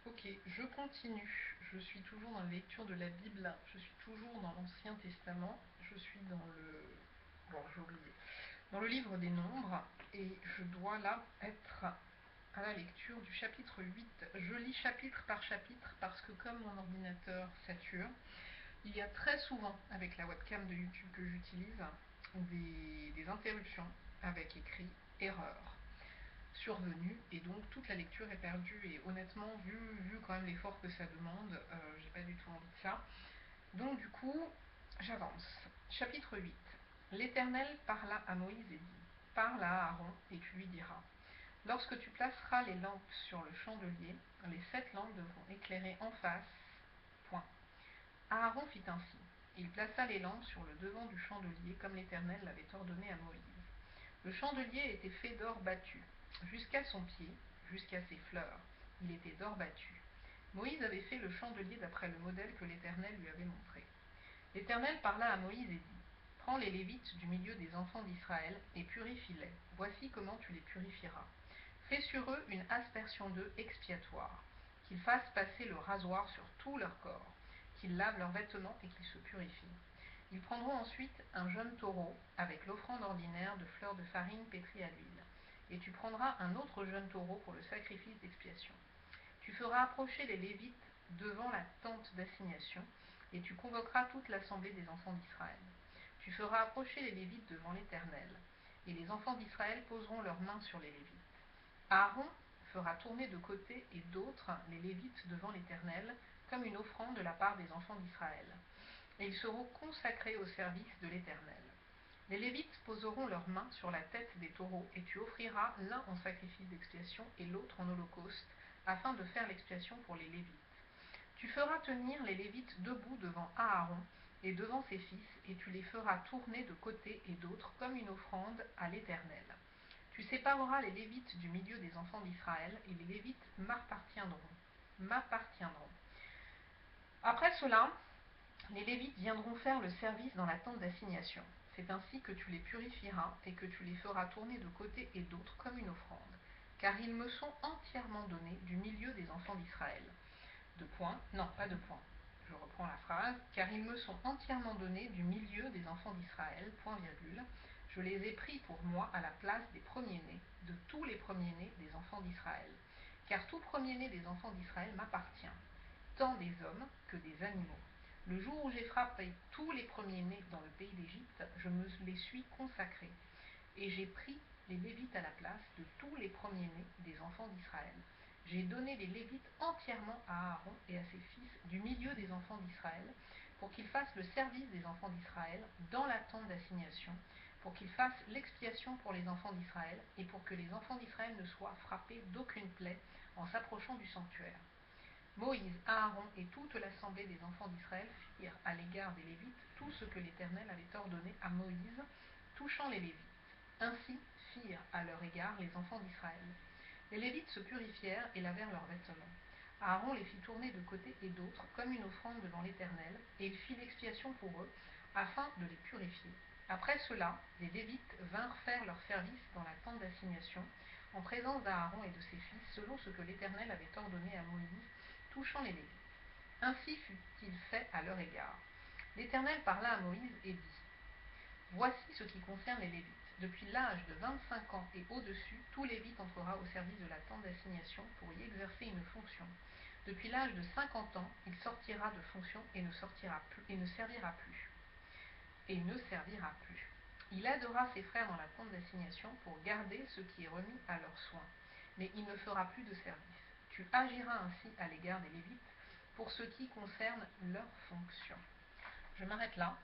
Ok, je continue. Je suis toujours dans la lecture de la Bible. Je suis toujours dans l'Ancien Testament. Je suis dans le... Bon, j'ai oublié. Dans le livre des Nombres. Et je dois là être à la lecture du chapitre 8. Je lis chapitre par chapitre parce que comme mon ordinateur sature, il y a très souvent, avec la webcam de YouTube que j'utilise, des interruptions avec écrit erreur survenue et donc toute la lecture est perdue et honnêtement vu quand même l'effort que ça demande, j'ai pas du tout envie de ça. Donc du coup, j'avance. Chapitre 8. L'Éternel parla à Moïse et dit: Parle à Aaron et tu lui diras: Lorsque tu placeras les lampes sur le chandelier, les 7 lampes devront éclairer en face. Point. Aaron fit ainsi. Il plaça les lampes sur le devant du chandelier comme l'Éternel l'avait ordonné à Moïse. Le chandelier était fait d'or battu. Jusqu'à son pied, jusqu'à ses fleurs, il était d'or battu. Moïse avait fait le chandelier d'après le modèle que l'Éternel lui avait montré. L'Éternel parla à Moïse et dit: Prends les Lévites du milieu des enfants d'Israël et purifie-les. Voici comment tu les purifieras. Fais sur eux une aspersion d'eau expiatoire, qu'ils fassent passer le rasoir sur tout leur corps, qu'ils lavent leurs vêtements et qu'ils se purifient. Ils prendront ensuite un jeune taureau avec l'offrande ordinaire de fleurs de farine pétrie à l'huile, et tu prendras un autre jeune taureau pour le sacrifice d'expiation. Tu feras approcher les Lévites devant la tente d'assignation, et tu convoqueras toute l'assemblée des enfants d'Israël. Tu feras approcher les Lévites devant l'Éternel, et les enfants d'Israël poseront leurs mains sur les Lévites. Aaron fera tourner de côté et d'autre les Lévites devant l'Éternel, comme une offrande de la part des enfants d'Israël. Et ils seront consacrés au service de l'Éternel. Les Lévites poseront leurs mains sur la tête des taureaux, et tu offriras l'un en sacrifice d'expiation et l'autre en holocauste, afin de faire l'expiation pour les Lévites. Tu feras tenir les Lévites debout devant Aaron et devant ses fils, et tu les feras tourner de côté et d'autre comme une offrande à l'Éternel. Tu sépareras les Lévites du milieu des enfants d'Israël, et les Lévites m'appartiendront. Après cela, les Lévites viendront faire le service dans la tente d'assignation. C'est ainsi que tu les purifieras et que tu les feras tourner de côté et d'autre comme une offrande, car ils me sont entièrement donnés du milieu des enfants d'Israël. De point, non, pas de point. Je reprends la phrase, car ils me sont entièrement donnés du milieu des enfants d'Israël, point virgule. Je les ai pris pour moi à la place des premiers-nés, de tous les premiers-nés des enfants d'Israël. Car tout premier-né des enfants d'Israël m'appartient, tant des hommes que des animaux. Le jour où j'ai frappé tous les premiers-nés dans le pays d'Égypte, je me les suis consacrés, et j'ai pris les Lévites à la place de tous les premiers-nés des enfants d'Israël. J'ai donné les Lévites entièrement à Aaron et à ses fils du milieu des enfants d'Israël, pour qu'ils fassent le service des enfants d'Israël dans la tente d'assignation, pour qu'ils fassent l'expiation pour les enfants d'Israël, et pour que les enfants d'Israël ne soient frappés d'aucune plaie en s'approchant du sanctuaire. Moïse, Aaron et toute l'assemblée des enfants d'Israël firent à l'égard des Lévites tout ce que l'Éternel avait ordonné à Moïse touchant les Lévites. Ainsi firent à leur égard les enfants d'Israël. Les Lévites se purifièrent et lavèrent leurs vêtements. Aaron les fit tourner de côté et d'autre comme une offrande devant l'Éternel, et il fit l'expiation pour eux, afin de les purifier. Après cela, les Lévites vinrent faire leur service dans la tente d'assignation, en présence d'Aaron et de ses fils, selon ce que l'Éternel avait ordonné à Moïse, touchant les Lévites. Ainsi fut-il fait à leur égard. L'Éternel parla à Moïse et dit: Voici ce qui concerne les Lévites. Depuis l'âge de 25 ans et au-dessus, tout Lévite entrera au service de la tente d'assignation pour y exercer une fonction. Depuis l'âge de 50 ans, il sortira de fonction et ne servira plus. Il aidera ses frères dans la tente d'assignation pour garder ce qui est remis à leurs soins, mais il ne fera plus de service. Tu agiras ainsi à l'égard des Lévites pour ce qui concerne leur fonction. Je m'arrête là.